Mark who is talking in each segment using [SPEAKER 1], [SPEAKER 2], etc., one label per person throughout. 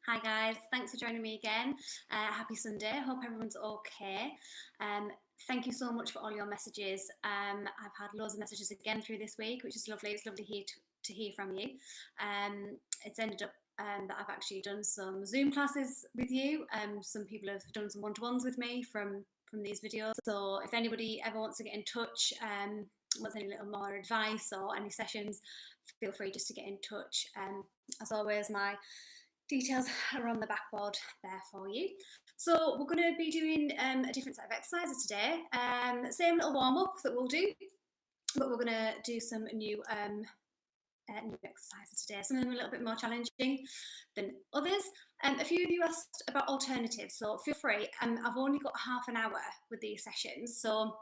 [SPEAKER 1] Hi guys, thanks for joining me again. Happy Sunday. Hope everyone's okay. Thank you so much for all your messages. I've had loads of messages again through this week, which is lovely. It's lovely to hear from you. It's ended up that I've actually done some Zoom classes with you. Some people have done some one-to-ones with me from these videos. So if anybody ever wants to get in touch, wants any little more advice or any sessions, feel free just to get in touch. As always, my details are on the backboard there for you. So we're going to be doing a different set of exercises today. Same little warm-up that we'll do, but we're going to do some new exercises today. Some of them are a little bit more challenging than others. A few of you asked about alternatives, so feel free. I've only got half an hour with these sessions, so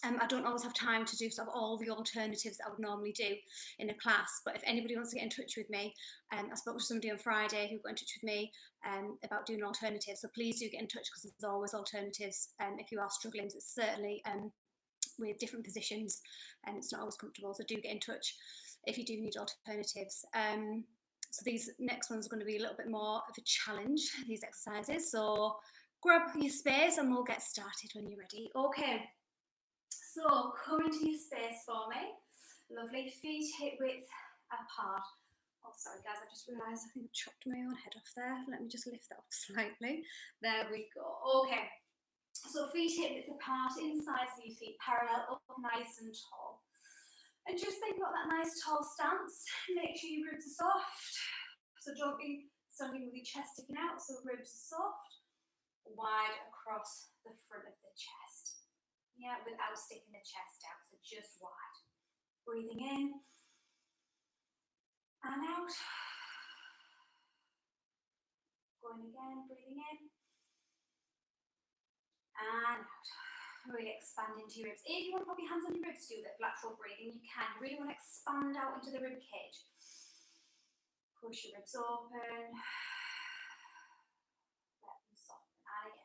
[SPEAKER 1] I don't always have time to do sort of all the alternatives that I would normally do in a class, but if anybody wants to get in touch with me, I spoke to somebody on Friday who got in touch with me about doing alternatives, so please do get in touch because there's always alternatives if you are struggling. It's certainly with different positions and it's not always comfortable, so do get in touch if you do need alternatives. So these next ones are going to be a little bit more of a challenge, these exercises, so grab your space and we'll get started when you're ready. Okay. So come into your space for me. Lovely. Feet hip width apart. Oh, sorry guys, I just realised I think I chopped my own head off there. Let me just lift that up slightly. There we go. Okay. So feet hip width apart, inside of your feet parallel, up nice and tall. And just think about that nice tall stance. Make sure your ribs are soft. So don't be standing with your chest sticking out. So ribs are soft, wide across the front of the chest. Yeah, without sticking the chest out, so just wide. Breathing in and out. Going again, breathing in and out. Really expand into your ribs. If you want to put your hands on your ribs to do that lateral breathing, you can. You really want to expand out into the rib cage. Push your ribs open. Let them soften. And again.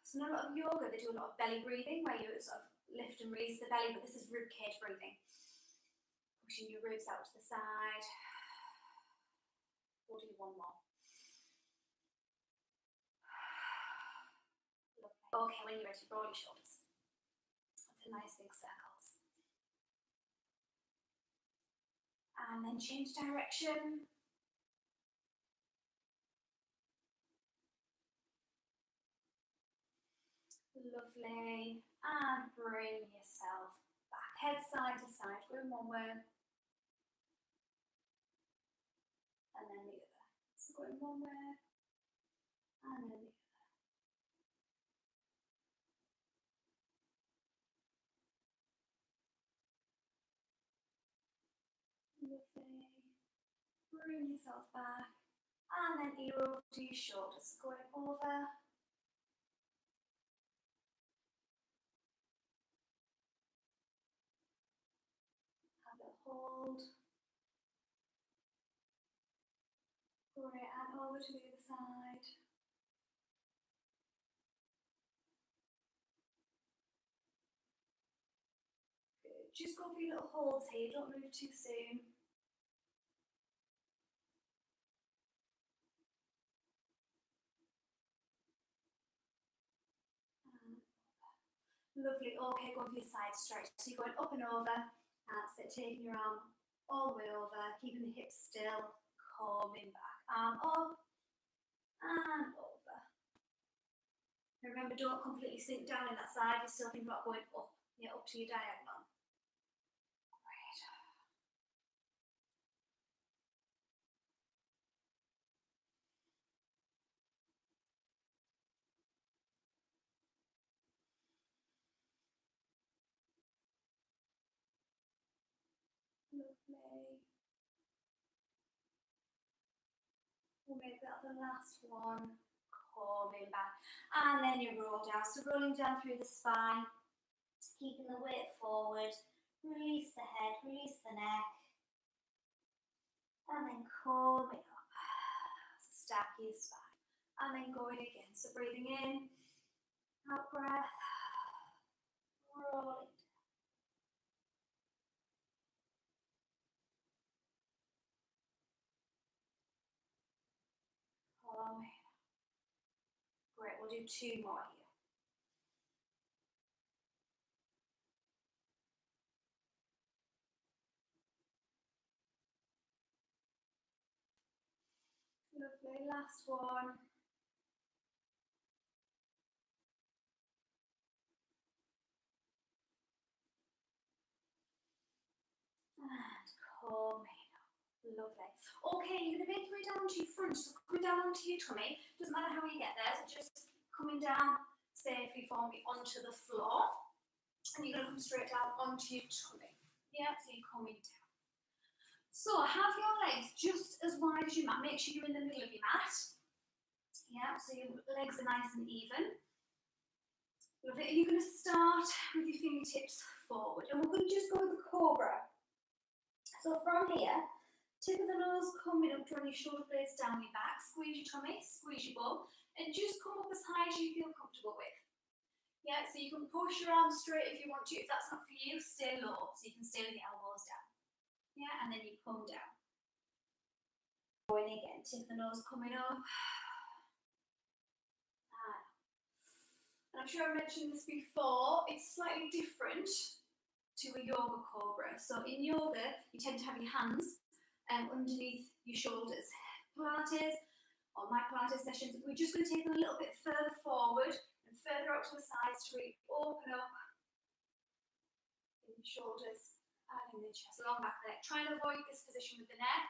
[SPEAKER 1] So in a lot of yoga, they do a lot of belly breathing, where you sort of lift and release the belly, but this is rib cage breathing. Pushing your ribs out to the side. We'll do one more. Okay, when you're ready, roll your shoulders. That's a nice big circles. And then change direction. Lovely. And bring yourself back. Head side to side, going one way. And then the other. So going one way. And then the other. Lovely. Bring yourself back. And then ear to your shoulders, going over. Have a hold. Great, and over to the other side. Good. Just go for your little holds here, don't move too soon. Lovely. Okay, going for your side stretch. So you're going up and over. That's it. Taking your arm all the way over, keeping the hips still, coming back. Arm up and over. Now remember, don't completely sink down in that side. You're still thinking about going up. Yeah, up to your diagonal. Great. Lovely. We'll make that the last one. Coming back. And then you roll down. So rolling down through the spine, keeping the weight forward. Release the head, release the neck. And then coming up. Stack your spine. And then going again. So breathing in, out breath, rolling. we'll do 2 more here. Lovely, last one. And coming up. Lovely. Okay, you're going to make your way down to your front, so coming down onto your tummy. Doesn't matter how you get there, so just coming down safely for me onto the floor. And you're going to come straight down onto your tummy. Yeah, so you're coming down. So have your legs just as wide as your mat. Make sure you're in the middle of your mat. Yeah, so your legs are nice and even. Lovely. And you're going to start with your fingertips forward. And we're going to just go with the cobra. So from here, tip of the nose coming up, drawing your shoulder blades down your back. Squeeze your tummy, squeeze your bum. And just come up as high as you feel comfortable with. Yeah, so you can push your arms straight if you want to. If that's not for you, stay low. So you can stay with your elbows down. Yeah, and then you come down. Going again, tip the nose coming up. And I'm sure I mentioned this before, it's slightly different to a yoga cobra. So in yoga, you tend to have your hands underneath your shoulders. Pilates, or my Pilates sessions, we're just going to take them a little bit further forward and further out to the sides to really open up in the shoulders and in the chest, long back of the neck. Try and avoid this position with the neck.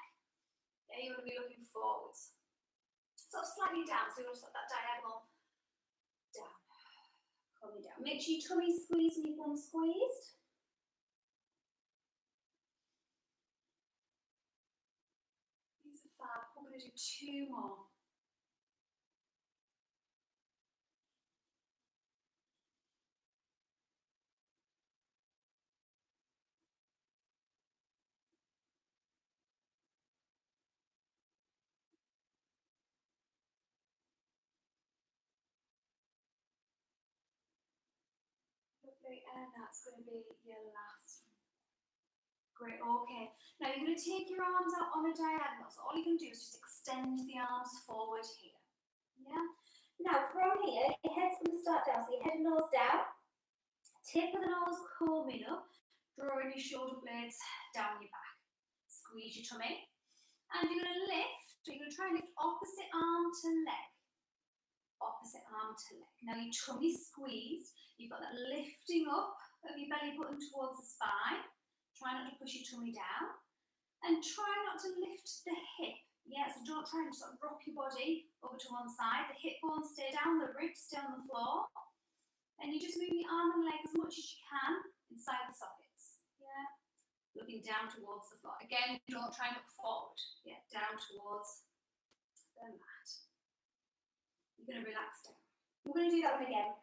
[SPEAKER 1] Yeah, you want to be looking forwards. Sort of slightly down, so you want to start that diagonal down. Coming down. Make sure your tummy's squeezed and your bum squeezed. These are fab. We're going to do 2 more. Lovely, and that's going to be your last one. Great, okay. Now you're going to take your arms out on a diagonal. So all you can do is just extend the arms forward here. Yeah. Now from here, your head's going to start down. So your head and nose down. Tip of the nose coming up. Drawing your shoulder blades down your back. Squeeze your tummy. And you're going to lift. So you're going to try and lift opposite arm to leg. Opposite arm to leg. Now your tummy squeezed. You've got that lifting up of your belly button towards the spine. Try not to push your tummy down. And try not to lift the hip. Yeah, so don't try and sort of rock your body over to one side. The hip bones stay down, the ribs stay on the floor. And you just move your arm and leg as much as you can inside the sockets. Yeah. Looking down towards the floor. Again, don't try and look forward. Yeah, down towards the mat. You're going to relax down. We're going to do that one again.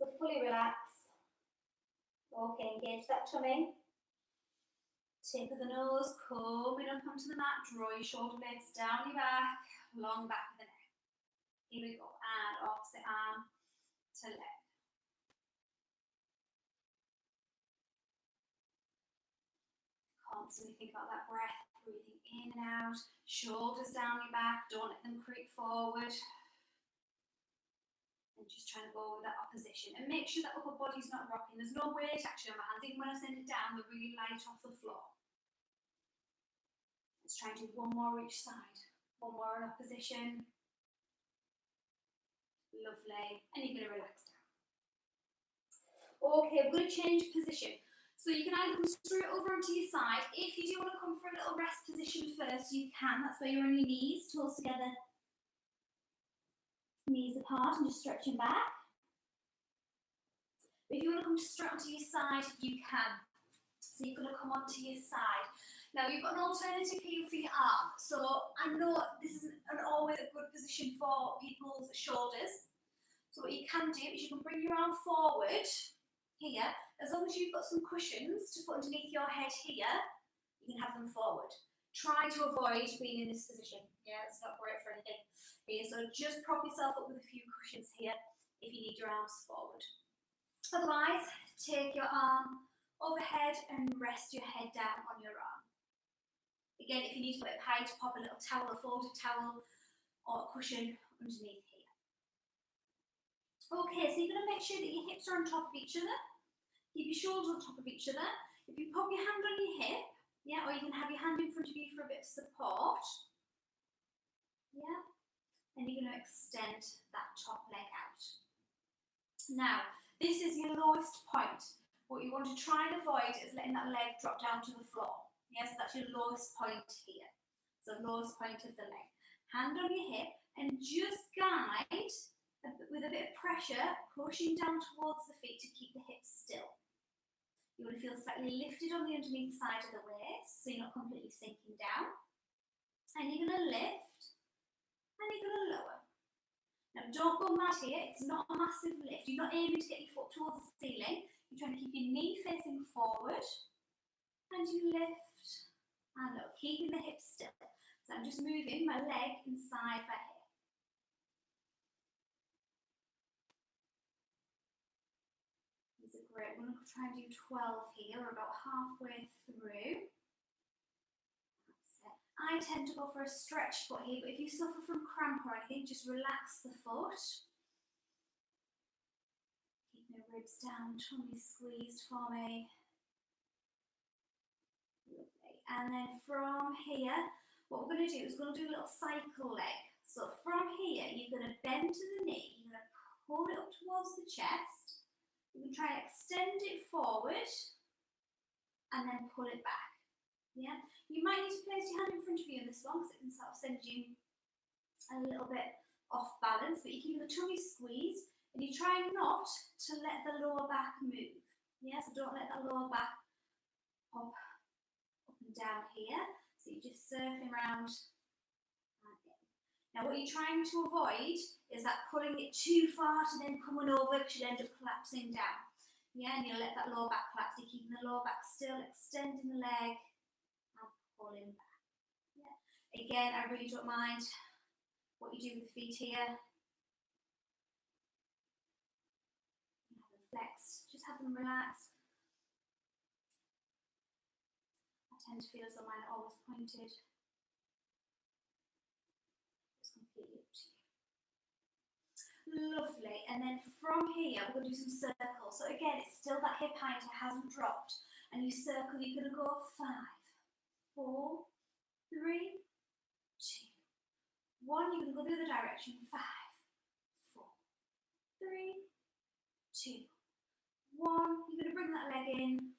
[SPEAKER 1] So fully relax. Okay, engage that tummy. Tip of the nose coming up onto the mat. Draw your shoulder blades down your back, long back of the neck. Here we go. And opposite arm to leg. Constantly think about that breath, breathing in and out. Shoulders down your back. Don't let them creep forward. And just trying to go with that opposition. And make sure that upper body's not rocking. There's no weight actually on my hands. Even when I send it down, they're really light off the floor. Let's try and do 1 more each side. 1 more in opposition. Lovely. And you're going to relax down. Okay, we're going to change position. So you can either come straight over onto your side. If you do want to come for a little rest position first, you can. That's where you're on your knees, toes together. Knees apart and just stretching back. If you want to come straight onto your side, you can. So you're going to come onto your side. Now you've got an alternative here for your arm. So I know this isn't always a good position for people's shoulders. So what you can do is you can bring your arm forward here. As long as you've got some cushions to put underneath your head here, you can have them forward. Try to avoid being in this position. Yeah, it's not great for anything. Here, so just prop yourself up with a few cushions here if you need your arms forward. Otherwise, take your arm overhead and rest your head down on your arm. Again, if you need a bit of height, pop a little towel, a folded towel or a cushion underneath here. Okay, so you're going to make sure that your hips are on top of each other. Keep your shoulders on top of each other. If you pop your hand on your hip, yeah, or you can have your hand in front of you for a bit of support, yeah, and you're going to extend that top leg out. Now, this is your lowest point. What you want to try and avoid is letting that leg drop down to the floor. Yes, that's your lowest point here. So lowest point of the leg. Hand on your hip and just guide with a bit of pressure, pushing down towards the feet to keep the hips still. You want to feel slightly lifted on the underneath side of the waist, so you're not completely sinking down. And you're going to lift, and you're going to lower. Now don't go mad here, it's not a massive lift. You're not aiming to get your foot towards the ceiling. You're trying to keep your knee facing forward, and you lift, and lower, keeping the hips still. So I'm just moving my leg inside my hip. These are great. We're going to try and do 12 here. We're about halfway through. That's it. I tend to go for a stretch foot here, but if you suffer from cramp or anything, just relax the foot. Keep my ribs down, tummy squeezed for me. Lovely. And then from here, what we're going to do is we're going to do a little cycle leg. So from here, you're going to bend to the knee, you're going to pull it up towards the chest. You can try and extend it forward and then pull it back. Yeah, you might need to place your hand in front of you in this one because it can sort of send you a little bit off balance, but you keep the tummy squeezed and you try not to let the lower back move. Yeah, so don't let that lower back pop up and down here. So you're just circling around and in. Now what you're trying to avoid is that pulling it too far to then coming over because you'll end up collapsing down. Yeah, and you'll let that lower back collapse. You're keeping the lower back still, extending the leg and pulling back. Yeah. Again, I really don't mind what you do with the feet here. You have them flexed, just have them relaxed. I tend to feel as though mine are always pointed. It's completely up to you. Lovely, and then from here we're going to do some circles. So again, it's still that hip height, it hasn't dropped. And you circle, you're going to go 5, 4, 3, 2, 1. You're going to go the other direction. 5, 4, 3, 2, 1. You're going to bring that leg in,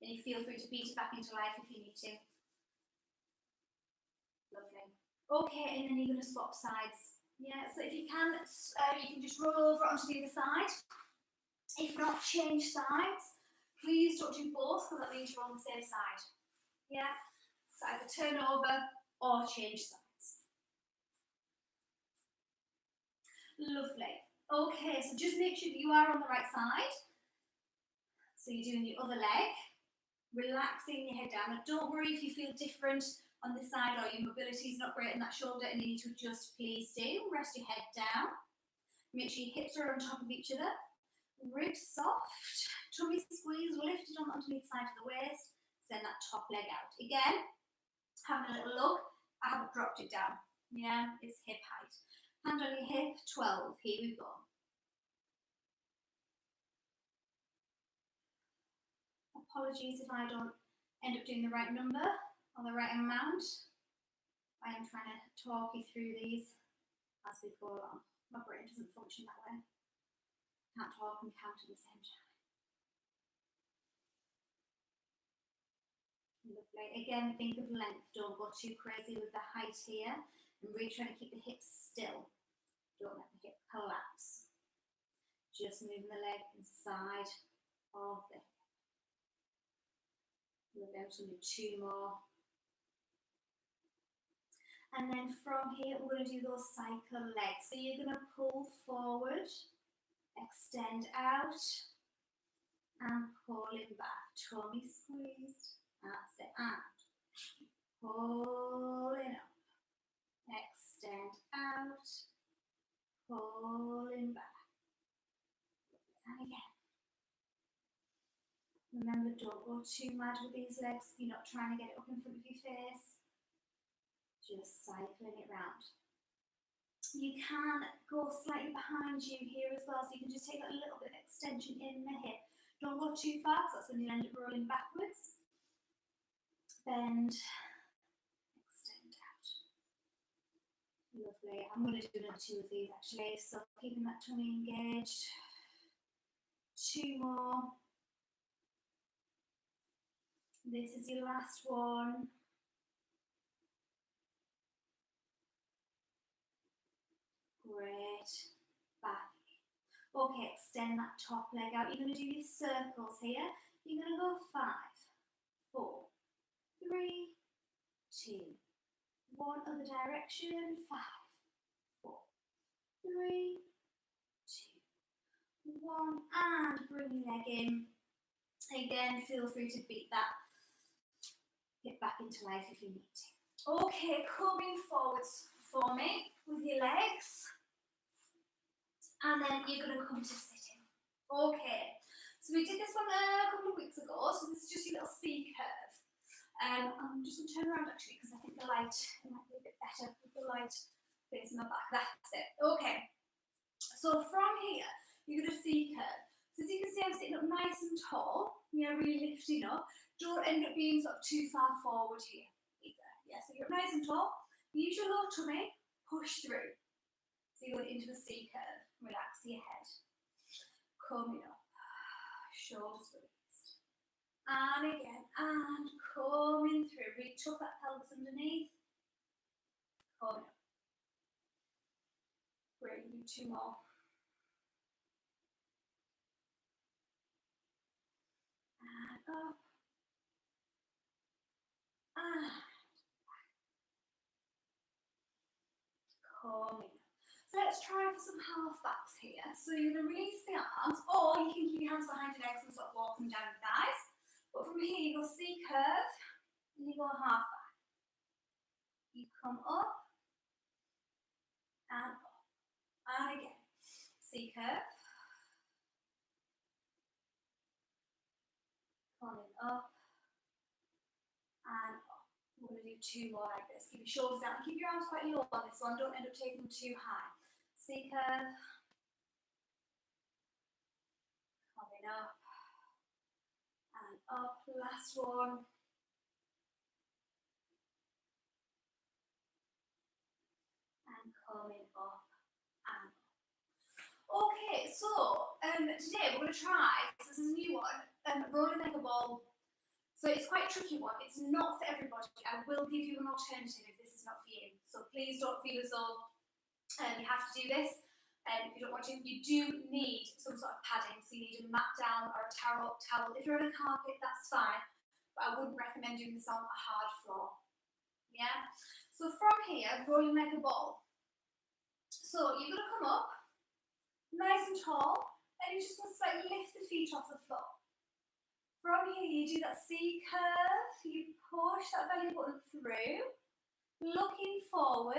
[SPEAKER 1] and you feel free to beat it back into life if you need to. Lovely. Okay, and then you're going to swap sides. Yeah, so if you can just roll over onto the other side. If not, change sides. Please don't do both because that means you're on the same side. Yeah, so either turn over or change sides. Lovely. Okay, so just make sure that you are on the right side. So you're doing the other leg, relaxing your head down. Now don't worry if you feel different on this side or your mobility is not great in that shoulder and you need to adjust, please do. Rest your head down. Make sure your hips are on top of each other. Ribs soft, tummy squeeze, lifted on the underneath side of the waist. Send that top leg out. Again, having a little look, I haven't dropped it down. Yeah, it's hip height. Hand on your hip, 12, here we go. Apologies if I don't end up doing the right number or the right amount. I am trying to talk you through these as we go along. My brain doesn't function that way. Can't talk and count at the same time. Lovely. Again, think of length. Don't go too crazy with the height here. And really trying to keep the hips still. Don't let the hip collapse. Just moving the leg inside of the hip. We're going to do 2 more. And then from here, we're going to do those cycle legs. So you're going to pull forward, extend out, and pulling back. Tummy squeezed. That's it. And pulling up. Extend out. Pulling back. And again. Remember, don't go too mad with these legs. You're not trying to get it up in front of your face. Just cycling it round. You can go slightly behind you here as well, so you can just take that little bit of extension in the hip. Don't go too far, because that's when you end up rolling backwards. Bend, extend out. Lovely. I'm going to do another 2 of these actually, so keeping that tummy engaged. 2 more. This is your last one. Great. Back. Okay, extend that top leg out. You're going to do these circles here. You're going to go 5, 4, 3, 2, 1. Other direction. 5, 4, 3, 2, 1. And bring your leg in. Again, feel free to beat that. Get back into life if you need to. Okay, coming forwards for me with your legs. And then you're going to come to sitting. Okay, so we did this one a couple of weeks ago, so this is just your little C curve. I'm just going to turn around actually, because I think the light might be a bit better with the light facing my back. That's it. Okay, so from here, you're going to C curve. So as you can see, I'm sitting up nice and tall, really lifting up. Don't end up being sort of too far forward here either. Yeah, so you're up nice and tall. Use your low tummy, push through. So you're going into the C curve. Relax your head. Coming up. Shoulders released. And again. And coming through. Really tuck that pelvis underneath. Coming up. Great. Do 2 more. And up. And coming up. So let's try for some half backs here. So you're going to release the arms, or you can keep your hands behind your legs and sort of walk them down your thighs. But from here, you go C curve, and you go half back. You come up, and up. And again, C curve. Coming up, and up. We're going to do 2 more like this. Keep your shoulders down. Keep your arms quite low on this one. Don't end up taking them too high. C curve. Coming up. And up. Last one. And coming up. And up. Okay, so today we're going to try, this is a new one, rolling like a ball. So it's quite a tricky one. It's not for everybody. I will give you an alternative if this is not for you. So please don't feel as though you have to do this. If you don't want to, you do need some sort of padding. So you need a mat down or a towel. If you're on a carpet, that's fine. But I wouldn't recommend doing this on a hard floor. Yeah? So from here, rolling like a ball. So you're going to come up, nice and tall, and you're just going to slightly lift the feet off the floor. From here, you do that C curve, you push that belly button through, looking forward,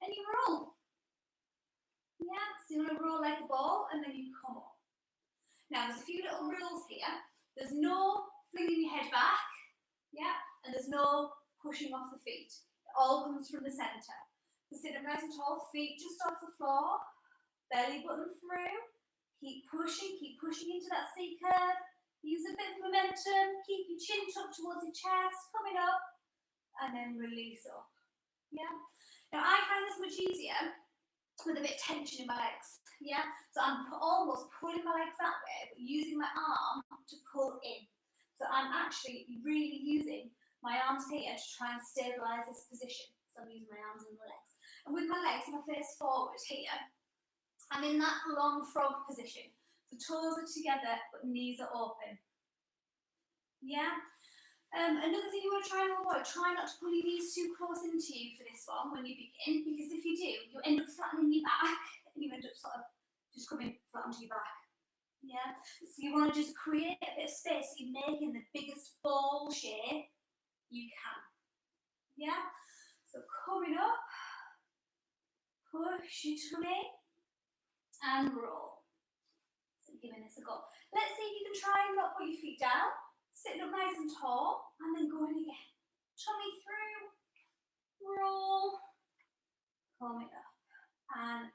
[SPEAKER 1] and you roll. Yeah, so you're going to roll like a ball, and then you come up. Now, there's a few little rules here. There's no flinging your head back, yeah, and there's no pushing off the feet. It all comes from the centre. So sit up nice and tall, feet just off the floor, belly button through, keep pushing into that C curve. Use a bit of momentum, keep your chin tucked towards your chest, coming up, and then release up. Yeah? Now I find this much easier with a bit of tension in my legs. Yeah? So I'm almost pulling my legs that way, but using my arm to pull in. So I'm actually really using my arms here to try and stabilise this position. So I'm using my arms and my legs. And with my legs, my face forward here, I'm in that long frog position. The toes are together, but knees are open. Yeah? Another thing you want to try and avoid, try not to pull your knees too close into you for this one when you begin, because if you do, you end up flattening your back, and you end up sort of just coming flat onto your back. Yeah? So you want to just create a bit of space, so you're making the biggest ball shape you can. Yeah? So coming up, push your tummy, and roll. Giving this a go. Let's see if you can try and not put your feet down, sitting up nice and tall, and then going again. Tummy through, roll, coming up, And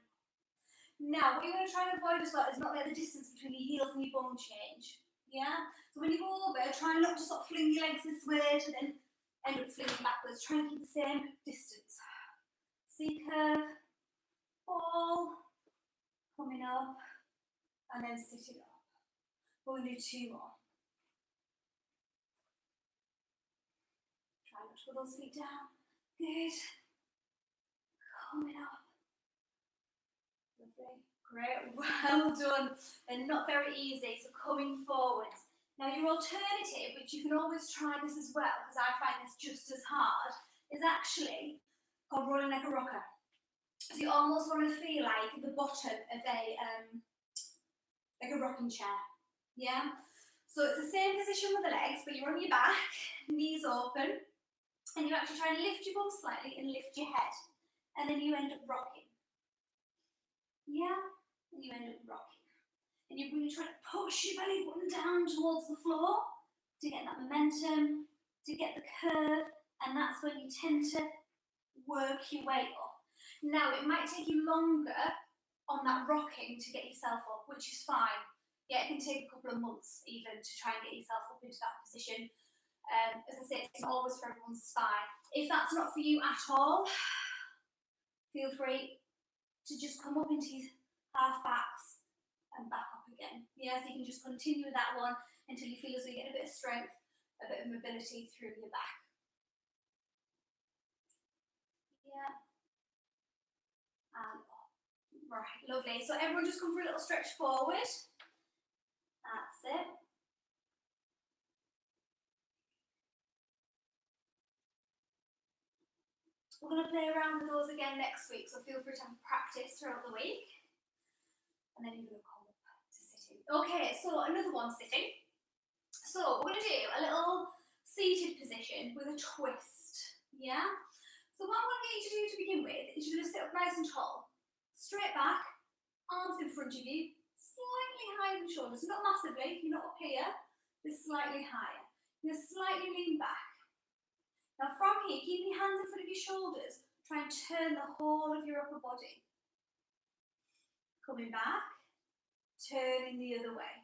[SPEAKER 1] now, what you're going to try and avoid as well is not let the distance between your heels and your bum change. Yeah? So when you go over, try not to sort of fling your legs this way to then end up flinging backwards. Try and keep the same distance. C curve, fall, coming up, and then sitting up. We're going to do 2 more. Try not to put those feet down. Good. Coming up. Lovely. Great. Well done. They're not very easy, so coming forward. Now your alternative, which you can always try this as well, because I find this just as hard, is actually called rolling like a rocker. So you almost want to feel like the bottom of like a rocking chair. Yeah? So it's the same position with the legs, but you're on your back, knees open, and you actually try and lift your bum slightly and lift your head. And then you end up rocking. Yeah? And you end up rocking. And you're really trying to push your belly button down towards the floor to get that momentum, to get the curve, and that's when you tend to work your way up. Now, it might take you longer on that rocking to get yourself up, which is fine. Yeah, it can take a couple of months even to try and get yourself up into that position. As I say, it's not always for everyone's spine. If that's not for you at all, feel free to just come up into your half backs and back up again. Yeah, so you can just continue with that one until you feel as though you get a bit of strength, a bit of mobility through your back. Yeah. And up. Right, lovely. So everyone just come for a little stretch forward. That's it. We're going to play around with those again next week, so feel free to have practice throughout the week. And then you're going to come up to sitting. Okay, so another one sitting. So we're going to do a little seated position with a twist. Yeah? So what I want to get you to do to begin with is you're going to sit up nice and tall. Straight back, arms in front of you, slightly higher than shoulders. Not massively, you're not up here, just slightly higher. You're going to slightly lean back. Now from here, keep your hands in front of your shoulders. Try and turn the whole of your upper body. Coming back, turning the other way.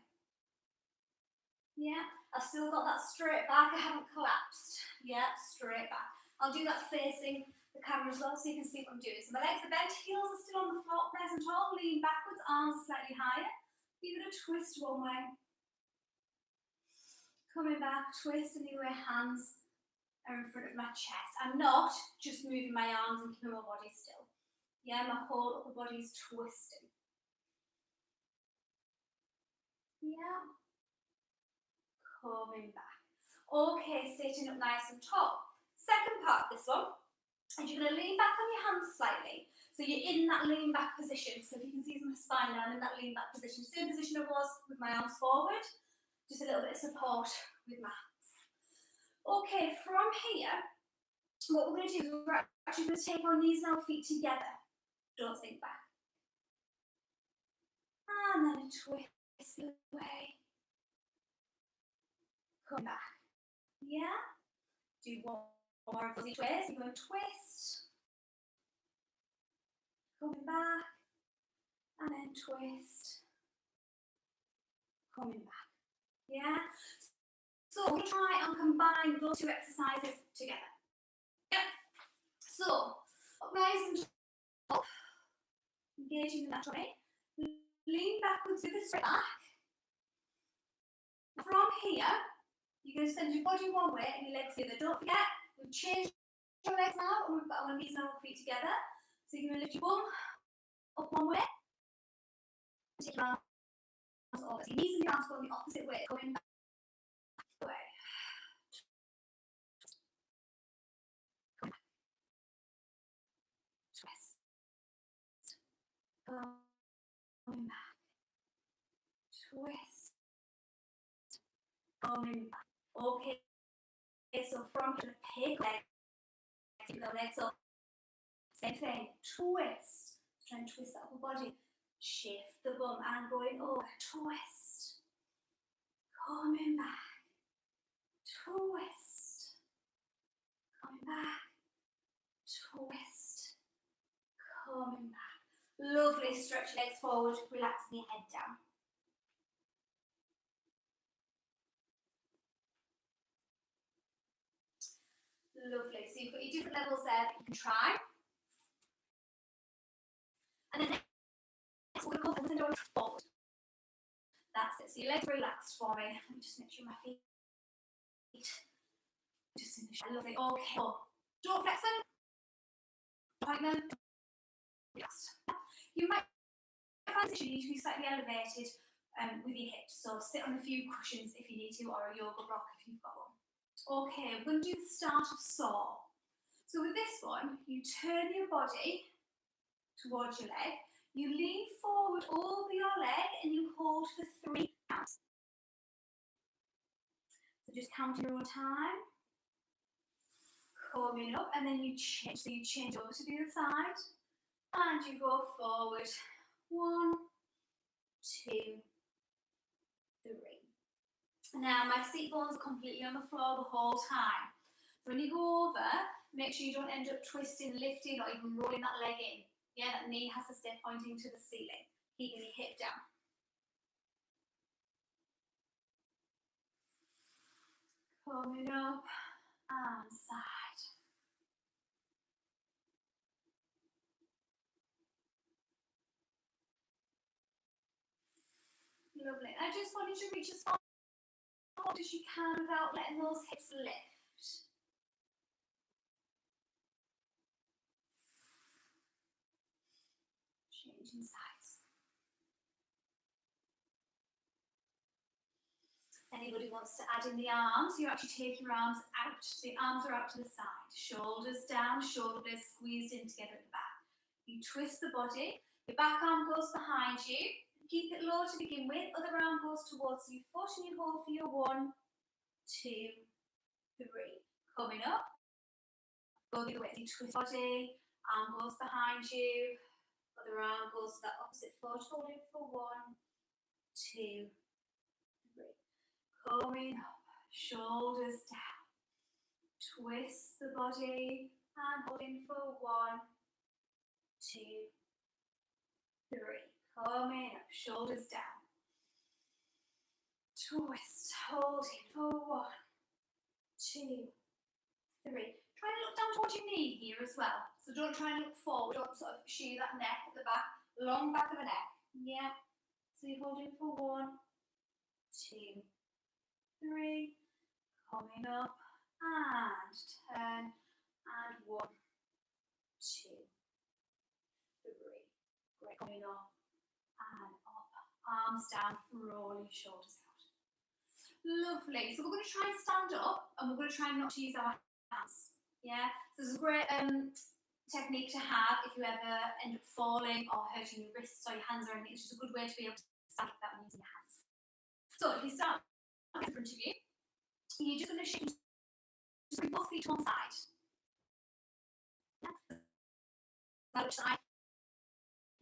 [SPEAKER 1] Yeah, I've still got that straight back, I haven't collapsed. Yeah, straight back. I'll do that facing the camera as well so you can see what I'm doing. So my legs are bent, heels are still on the floor, nice and tall, lean backwards, arms slightly higher. You're going to twist one way. Coming back, twist and the other way, hands are in front of my chest. I'm not just moving my arms and keeping my body still. Yeah, my whole upper body is twisting. Yeah. Coming back. Okay, sitting up nice and tall. Second part of this one, and you're going to lean back on your hands slightly. So you're in that lean back position. So if you can see my spine now, I'm in that lean back position. Same position I was with my arms forward. Just a little bit of support with my hands. Okay, from here, what we're going to do is we're actually going to take our knees and our feet together. Don't sink back. And then twist away. Come back. Yeah? Do one more of those twists. You're going to twist. Coming back. And then twist. Coming back. Yeah? So we'll try and combine those two exercises together. Yep. So, up nice and tall. Engaging the lateral way. Lean backwards with a straight back. From here, you're going to send your body one way and your legs the other. Don't forget, we've changed our legs now and we've got our knees and our feet together. So you're going to lift your bum up one way. Take your arms over. So your knees and your arms go the opposite way, going back away. Twist. Going back. Twist. Going back. Okay. So from the pig leg, legs up. Same thing. Twist. Try and twist that upper body. Shift the bum and going over. Twist. Coming back. Twist. Coming back. Twist. Coming back. Lovely. Stretch your legs forward, relaxing your head down. Lovely. So you've got your different levels there that you can try. And then next we're going to go the door forward. That's it. So your legs are relaxed for me. Let me just make sure my feet just in the shadow. Lovely. Okay. Don't flex them. Point them. Relaxed. You might find that you need to be slightly elevated with your hips. So sit on a few cushions if you need to, or a yoga block if you've got one. Okay, we're going to do the start of saw. So with this one, you turn your body towards your leg, you lean forward over your leg and you hold for 3 counts. So just count your own time. Coming up, and then you change. So you change over to the other side and you go forward. 1, 2, 3. Now my seat bones are completely on the floor the whole time. So when you go over, make sure you don't end up twisting, lifting, or even rolling that leg in. Yeah, that knee has to stay pointing to the ceiling, keeping your hip down. Coming up and side. Lovely. I just want you to reach as far as you can without letting those hips lift. Changing sides. Anybody wants to add in the arms, you actually take your arms out. So your arms are out to the side. Shoulders down, shoulder blades squeezed in together at the back. You twist the body. Your back arm goes behind you. Keep it low to begin with. Other arm goes towards your foot and you hold for your 1, 2, 3. Coming up. Go the other way. You twist the body. Arm goes behind you. Other arm goes to that opposite foot. Hold it for 1, 2, 3. Coming up. Shoulders down. Twist the body and hold in for 1, 2, 3. Coming up, shoulders down. Twist, hold in for 1, 2, 3. Try and look down towards your knee here as well. So don't try and look forward, don't sort of shear that neck at the back, long back of the neck. Yeah. So you hold in for 1, 2, 3. Coming up and turn and 1, 2, 3. Great. Coming up and up. Arms down, roll your shoulders out. Lovely. So we're going to try and stand up and we're going to try not to use our hands. Yeah. So this is a great technique to have if you ever end up falling or hurting your wrists or your hands or anything. It's just a good way to be able to stand up without using your hands. So if you start in front of you, you're just going to shift both feet to one side. Yeah. Which side?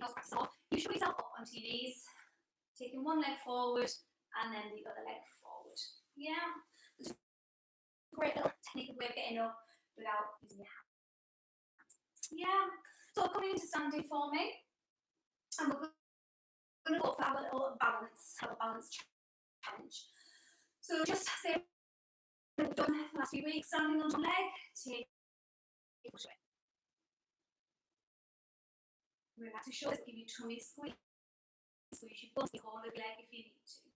[SPEAKER 1] So you should put yourself up onto your knees, taking one leg forward and then the other leg forward. Yeah, it's a great little technique way of getting up without using your hands. Yeah, so coming into standing for me, and we're going to go for our little balance challenge. So just say we've done the last few weeks, standing on one leg, take it away. Relax your shoulders, give your tummy a squeeze. Squeeze your bum, your whole leg if you need to.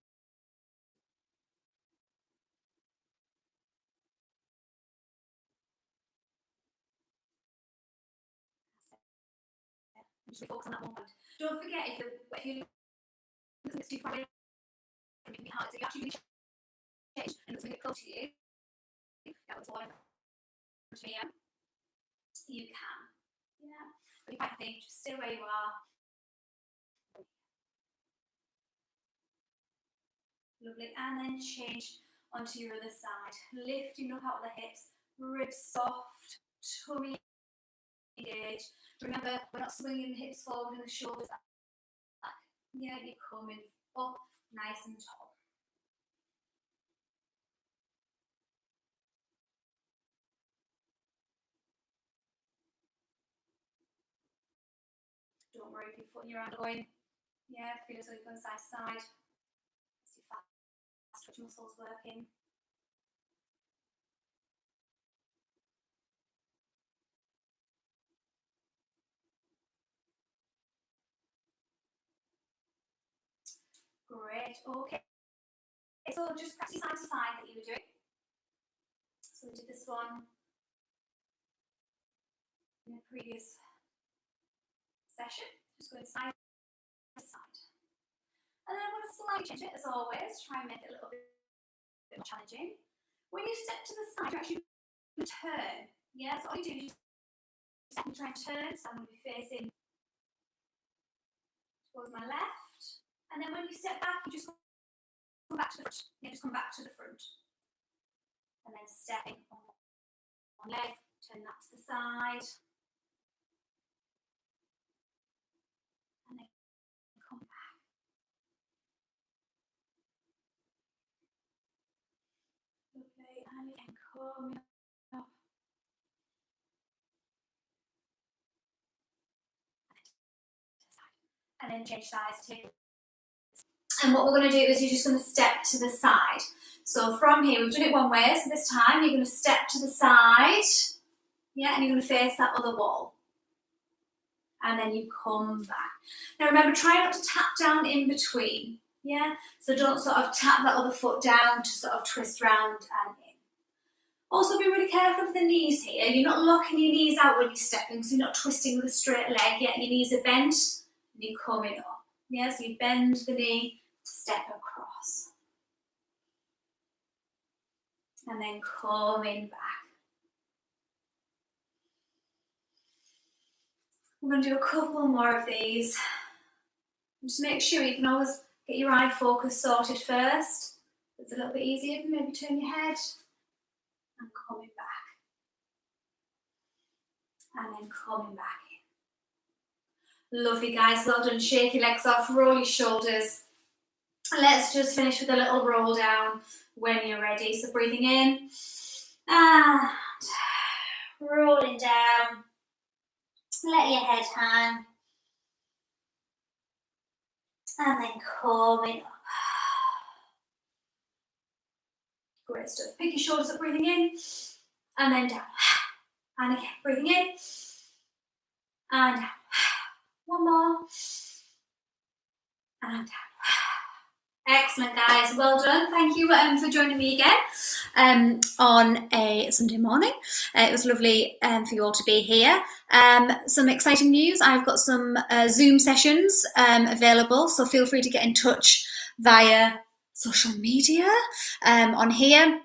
[SPEAKER 1] Just focus on that one point. Don't forget if you're looking at too far away from you, so you actually really change and looks a bit close to you. That was one to me. You can. Yeah. But you might think, just stay where you are. Lovely. And then change onto your other side. Lifting up out of the hips, ribs soft, tummy engaged. Remember, we're not swinging the hips forward and the shoulders back. Yeah, you're coming up nice and tall. Don't worry if your foot and your hand are going. Yeah, feel as though you're going side to side. It's your fast twitch muscles working. Great, okay. So just practice side to side that you were doing. So we did this one in a previous session. Just going side to side. And then I'm going to slightly change it, as always, try and make it a little bit more challenging. When you step to the side, you actually turn. Yeah, so all you do is you try and turn, so I'm going to be facing towards my left. And then when you step back, you just come back to the front. Yeah, just come back to the front. And then stepping on one leg, turn that to the side. And then come back. Lovely, and then come up. And then change sides, take. And what we're going to do is you're just going to step to the side. So from here, we've done it one way, so this time you're going to step to the side, yeah, and you're going to face that other wall. And then you come back. Now remember, try not to tap down in between, yeah? So don't sort of tap that other foot down to sort of twist round and in. Also be really careful with the knees here. You're not locking your knees out when you're stepping, so you're not twisting with a straight leg, yet your knees are bent and you're coming up. Yeah, so you bend the knee to step across. And then coming back. We're going to do a couple more of these. Just make sure you can always get your eye focus sorted first. It's a little bit easier. Maybe turn your head and coming back. And then coming back in. Lovely, guys. Well done. Shake your legs off. Roll your shoulders. Let's just finish with a little roll down when you're ready. So breathing in and rolling down. Let your head hang. And then coming up. Great stuff. Pick your shoulders up, breathing in. And then down. And again, breathing in. And down. One more. And down. Excellent, guys. Well done. Thank you for joining me again on a Sunday morning. It was lovely for you all to be here. Some exciting news. I've got some Zoom sessions available, so feel free to get in touch via social media on here.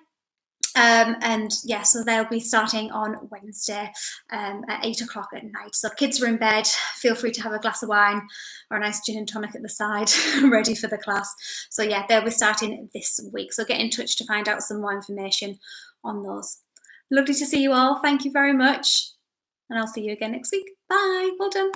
[SPEAKER 1] And yeah, so they'll be starting on Wednesday at 8 o'clock at night. So kids are in bed, feel free to have a glass of wine or a nice gin and tonic at the side, ready for the class. So yeah, they'll be starting this week. So get in touch to find out some more information on those. Lovely to see you all. Thank you very much. And I'll see you again next week. Bye. Well done.